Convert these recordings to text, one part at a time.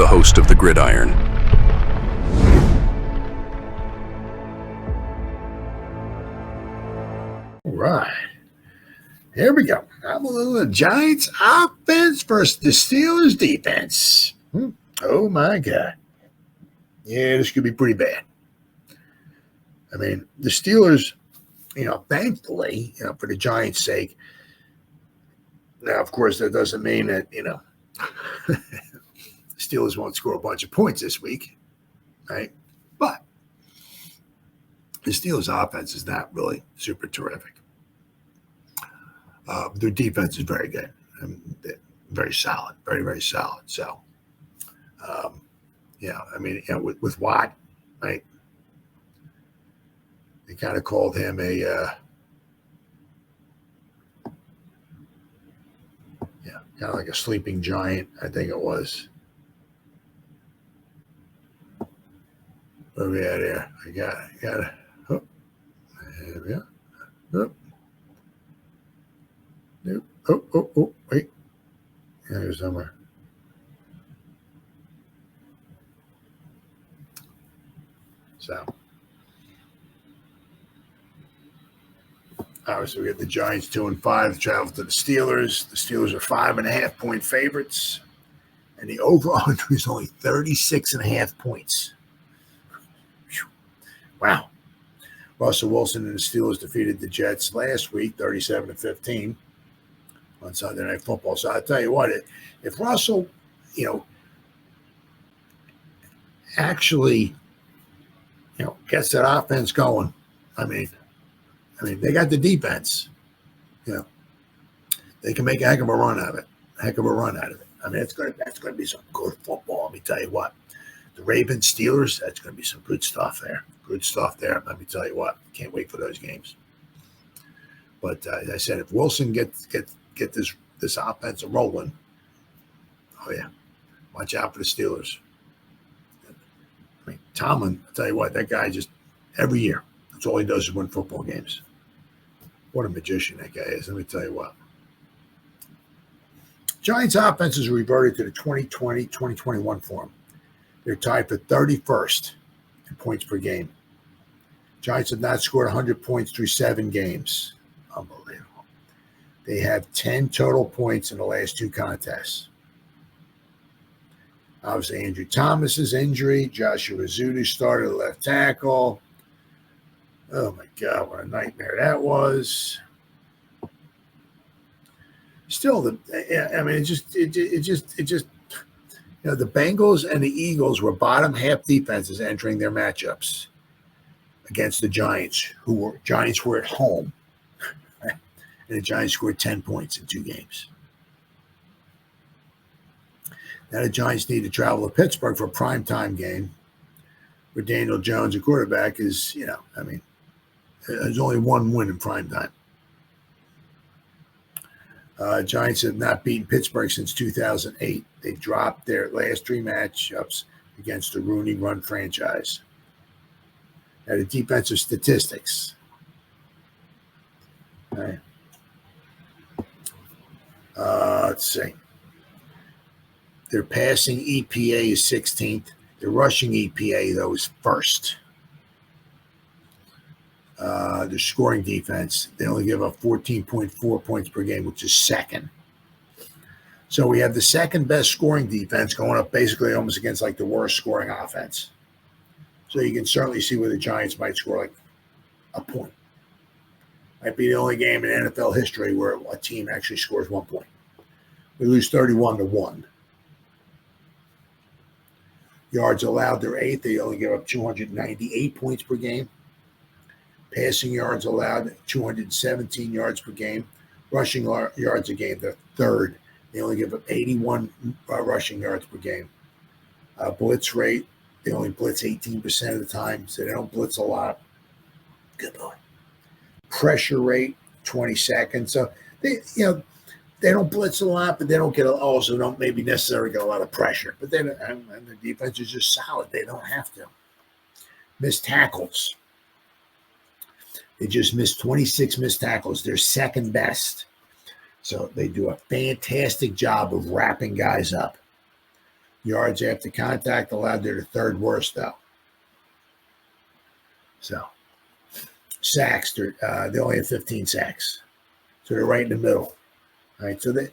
host of the Gridiron. All right. Here we go. I'm a little Giants offense versus the Steelers defense. Oh, my God. Yeah, this could be pretty bad. I mean, the Steelers, thankfully, for the Giants' sake. Now, of course, that doesn't mean that, the Steelers won't score a bunch of points this week, right? But the Steelers' offense is not really super terrific. Their defense is very good. Very solid. Very, very solid. So, with Watt, right? They kind of called him a, kind of like a sleeping giant, I think it was. What are we at here? I got it. Oh, there we go. Oh. Nope. Oh, wait. Yeah, there's somewhere. So, obviously, we got the Giants 2-5, travel to the Steelers. The Steelers are 5.5-point favorites, and the over-under is only 36.5 points. Whew. Wow. Russell Wilson and the Steelers defeated the Jets last week, 37-15 on Sunday Night Football. So I'll tell you what, if Russell, actually, gets that offense going, I mean, they got the defense. They can make a heck of a run out of it. I mean, that's going to be some good football. Let me tell you what. The Ravens, Steelers, that's going to be some good stuff there. Let me tell you what. Can't wait for those games. But as I said, if Wilson get this offense rolling, oh yeah, watch out for the Steelers. I mean, Tomlin, I'll tell you what, that guy just every year, that's all he does is win football games. What a magician that guy is. Let me tell you what. Giants offense has reverted to the 2020-2021 form. They're tied for 31st in points per game. Giants have not scored 100 points through 7 games. Unbelievable. They have 10 total points in the last 2 contests. Obviously, Andrew Thomas's injury. Joshua Ezeudu started at left tackle. Oh my God, what a nightmare that was. Still, the Bengals and the Eagles were bottom half defenses entering their matchups against the Giants, Giants were at home. Right? And the Giants scored 10 points in 2 games. Now the Giants need to travel to Pittsburgh for a primetime game where Daniel Jones, a quarterback, is, there's only one win in primetime. Giants have not beaten Pittsburgh since 2008. They dropped their last 3 matchups against the Rooney Run franchise. Now, the defensive statistics. All right. Let's see. Their passing EPA is 16th. Their rushing EPA, though, is 1st. Their scoring defense, they only give up 14.4 points per game, which is 2nd. So we have the 2nd best scoring defense going up basically almost against like the worst scoring offense. So you can certainly see where the Giants might score like a point. Might be the only game in NFL history where a team actually scores 1 point. We lose 31-1. Yards allowed, they're 8th. They only give up 298 points per game. Passing yards allowed, 217 yards per game. Rushing yards a game, they're 3rd. They only give up 81 rushing yards per game. Blitz rate, they only blitz 18% of the time, so they don't blitz a lot. Good boy. Pressure rate, 22nd. So they don't blitz a lot, but they don't maybe necessarily get a lot of pressure. But then and the defense is just solid. They don't have to. Missed tackles. They just missed 26 missed tackles. They're 2nd best. So they do a fantastic job of wrapping guys up. Yards after contact allowed, they're the third worst, though. So, sacks, they only have 15 sacks. So they're right in the middle. All right. So they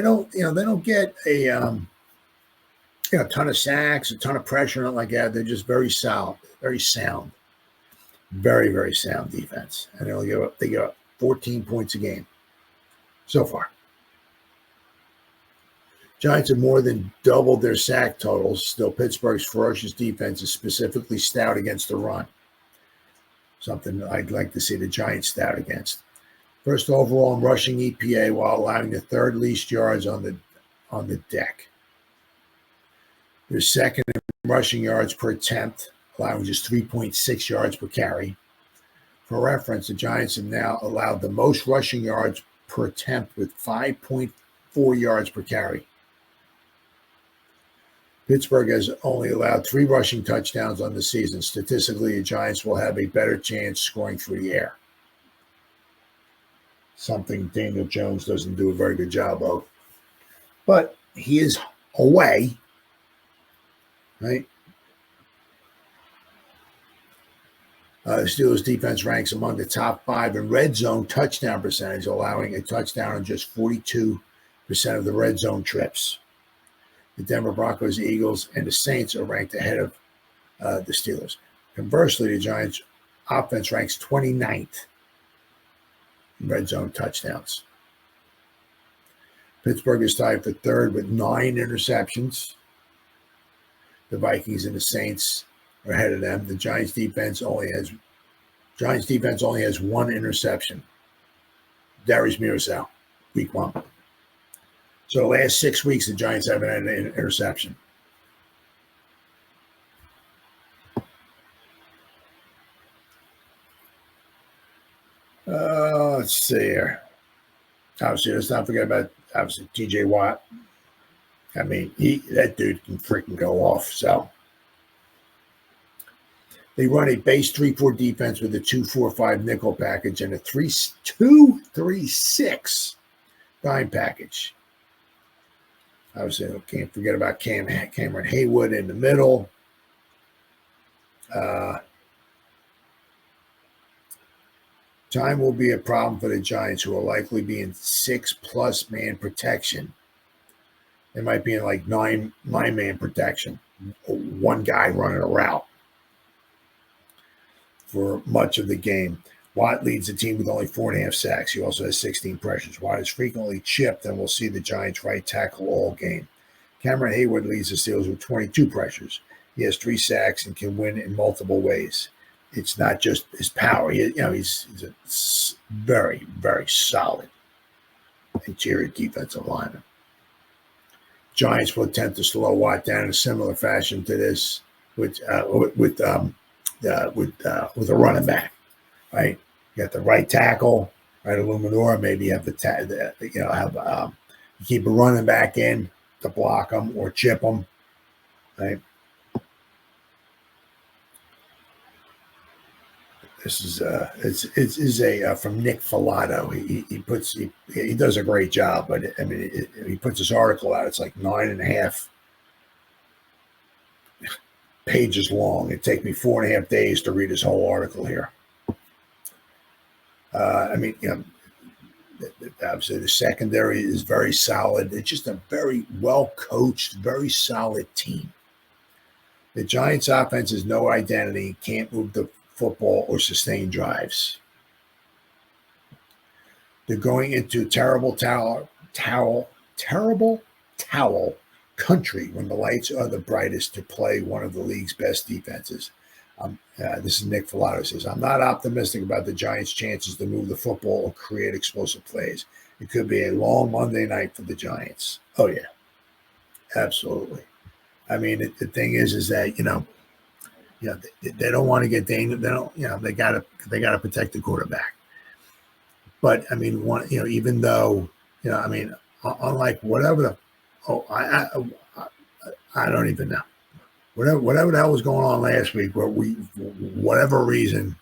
don't get a ton of sacks, a ton of pressure, nothing like that. They're just very solid, very sound, very, very sound defense. And they give up 14 points a game so far. Giants have more than doubled their sack totals. Still, Pittsburgh's ferocious defense is specifically stout against the run. Something I'd like to see the Giants stout against. First overall in rushing EPA, while allowing the third least yards on the deck. They're second in rushing yards per attempt, allowing just 3.6 yards per carry. For reference, the Giants have now allowed the most rushing yards per attempt with 5.4 yards per carry. Pittsburgh has only allowed 3 rushing touchdowns on the season. Statistically, the Giants will have a better chance scoring through the air. Something Daniel Jones doesn't do a very good job of. But he is away, right? The Steelers defense ranks among the top 5 in red zone touchdown percentage, allowing a touchdown on just 42% of the red zone trips. The Denver Broncos, Eagles, and the Saints are ranked ahead of the Steelers. Conversely, the Giants' offense ranks 29th in red zone touchdowns. Pittsburgh is tied for third with 9 interceptions. The Vikings and the Saints are ahead of them. The Giants' defense only has 1 interception. Darius Muirsow, week 1. So the last 6 weeks, the Giants haven't had an interception. Let's see here. Obviously, let's not forget about TJ Watt. I mean, that dude can freaking go off. So they run a base 3-4 defense with a 2-4-5 nickel package and a 2-3-6 dime package. Obviously, I can't forget about Cameron Haywood in the middle. Time will be a problem for the Giants, who will likely be in 6+ man protection. They might be in like 9-man protection. 1 guy running a route for much of the game. Watt leads the team with only 4.5 sacks. He also has 16 pressures. Watt is frequently chipped, and we'll see the Giants right tackle all game. Cameron Haywood leads the Steelers with 22 pressures. He has 3 sacks and can win in multiple ways. It's not just his power. He's a very, very solid interior defensive lineman. Giants will attempt to slow Watt down in a similar fashion to this with a running back. Right, you got the right tackle, right, Illuminor. Maybe you have you keep a running back in to block them or chip them, right? This is from Nick Filato. He does a great job, but I mean he puts his article out. It's like 9.5 pages long. It take me 4.5 days to read his whole article here. Obviously the secondary is very solid. It's just a very well-coached, very solid team. The Giants' offense has no identity, can't move the football or sustain drives. They're going into terrible towel country when the lights are the brightest to play one of the league's best defenses. This is Nick Filato says, I'm not optimistic about the Giants' chances to move the football or create explosive plays. It could be a long Monday night for the Giants. Oh, yeah. Absolutely. I mean, the thing is that, they don't want to get dangerous. They don't, they got to protect the quarterback. But, I mean, even though, unlike whatever I don't even know. Whatever the hell was going on last week, where whatever reason,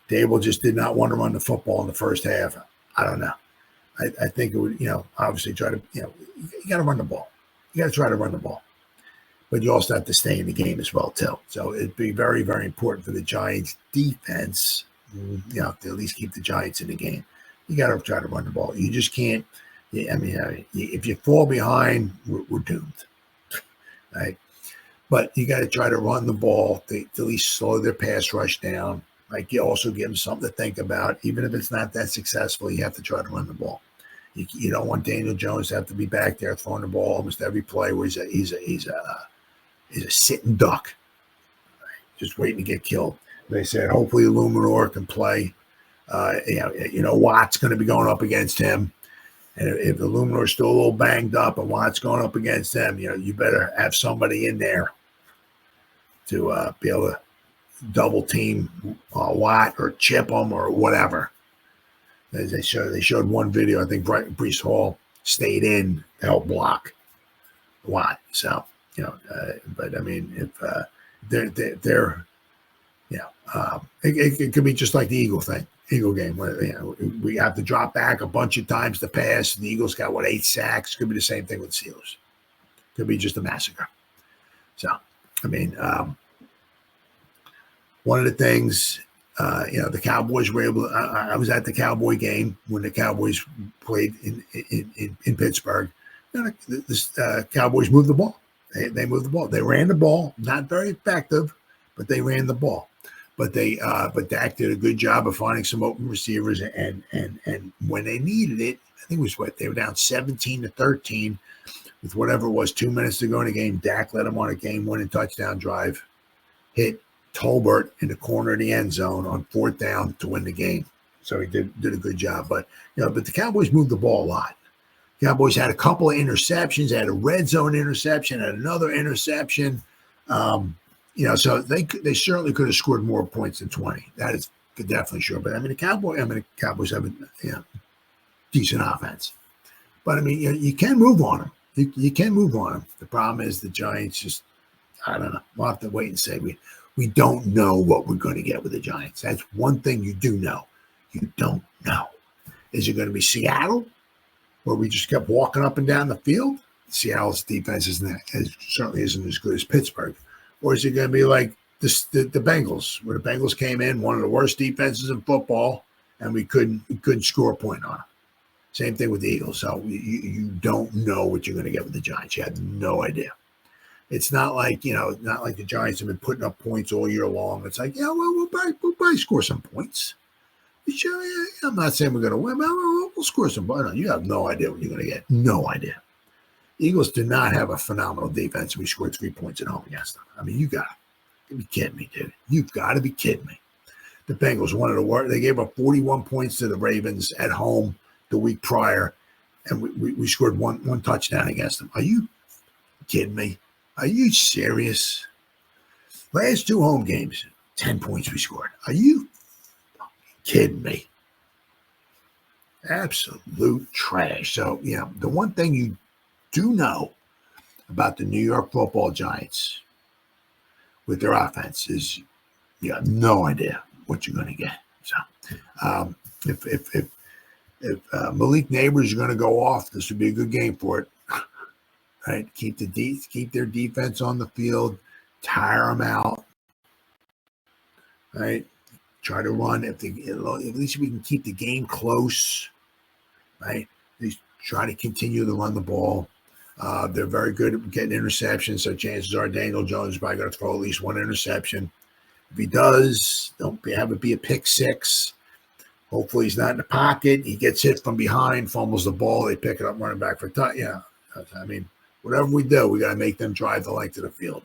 Daboll just did not want to run the football in the first half. I don't know. I think it would, obviously try to, you got to run the ball. You got to try to run the ball, but you also have to stay in the game as well too. So it'd be very, very important for the Giants defense, to at least keep the Giants in the game. You got to try to run the ball. You just can't. If you fall behind, we're doomed, right? But you got to try to run the ball to at least slow their pass rush down. Like, you also give them something to think about. Even if it's not that successful, you have to try to run the ball. You don't want Daniel Jones to have to be back there throwing the ball almost every play where he's a sitting duck, just waiting to get killed. They said hopefully Luminor can play. Watt's going to be going up against him. And if the Luminor's still a little banged up and Watt's going up against them, you better have somebody in there to be able to double team Watt or chip him or whatever. They showed one video. I think Breece Hall stayed in to help block Watt. So but I mean, if they're it could be just like the Eagle game, where we have to drop back a bunch of times to pass. The Eagles got 8 sacks. Could be the same thing with the Steelers. Could be just a massacre. So I mean, one of the things, the Cowboys were able. I was at the Cowboy game when the Cowboys played in Pittsburgh. The Cowboys moved the ball. They moved the ball. They ran the ball. Not very effective, but they ran the ball. But Dak did a good job of finding some open receivers, and when they needed it, I think it was they were down 17-13 with whatever it was, 2 minutes to go in the game. Dak led them on a game-winning touchdown drive, hit Tolbert in the corner of the end zone on 4th down to win the game. So he did a good job. But the Cowboys moved the ball a lot. Cowboys had a couple of interceptions, had a red zone interception, had another interception. So they certainly could have scored more points than 20. That is definitely sure. But I mean, the Cowboys have a decent offense. But I mean, you can move on them. You can move on them. The problem is the Giants just, I don't know. We'll have to wait and see. We don't know what we're going to get with the Giants. That's one thing you do know. You don't know. Is it going to be Seattle, where we just kept walking up and down the field? Seattle's defense certainly isn't as good as Pittsburgh. Or is it going to be like the Bengals, where the Bengals came in, one of the worst defenses in football, and we couldn't score a point on them? Same thing with the Eagles. So you don't know what you're going to get with the Giants. You have no idea. It's not like the Giants have been putting up points all year long. It's like, we'll probably score some points. I'm not saying we're going to win, but we'll score some points. No, you have no idea what you're going to get. No idea. Eagles do not have a phenomenal defense. We scored 3 points at home against them. I mean, you got to be kidding me, dude. You've got to be kidding me. The Bengals, one of the worst. They gave up 41 points to the Ravens at home the week prior, and we scored one touchdown against them. Are you kidding me? Are you serious? Last 2 home games, 10 points we scored. Are you kidding me? Absolute trash. So, the one thing you do know about the New York Football Giants with their offense is you have no idea what you're going to get. So, if Malik Neighbors is going to go off, this would be a good game for it. Right? Keep their defense on the field, tire them out. Right? Try to run. At least we can keep the game close. Right? At least try to continue to run the ball. They're very good at getting interceptions, so chances are Daniel Jones is probably going to throw at least 1 interception. If he does, don't have it be a pick 6. Hopefully he's not in the pocket. He gets hit from behind, fumbles the ball. They pick it up, running back for touchdown. I mean, whatever we do, we got to make them drive the length of the field.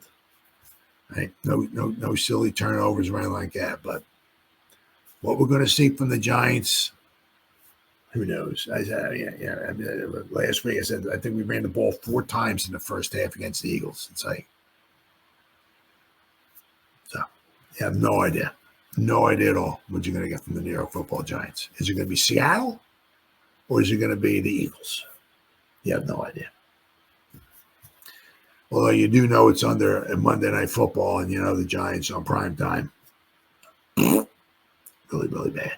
Right? No silly turnovers or anything like that. But what we're going to see from the Giants, who knows? Last week I said I think we ran the ball 4 times in the first half against the Eagles. It's like, so you have no idea. No idea at all what you're going to get from the New York Football Giants. Is it going to be Seattle or is it going to be the Eagles? You have no idea. Although you do know it's under Monday Night Football and the Giants on prime time. Really, really bad.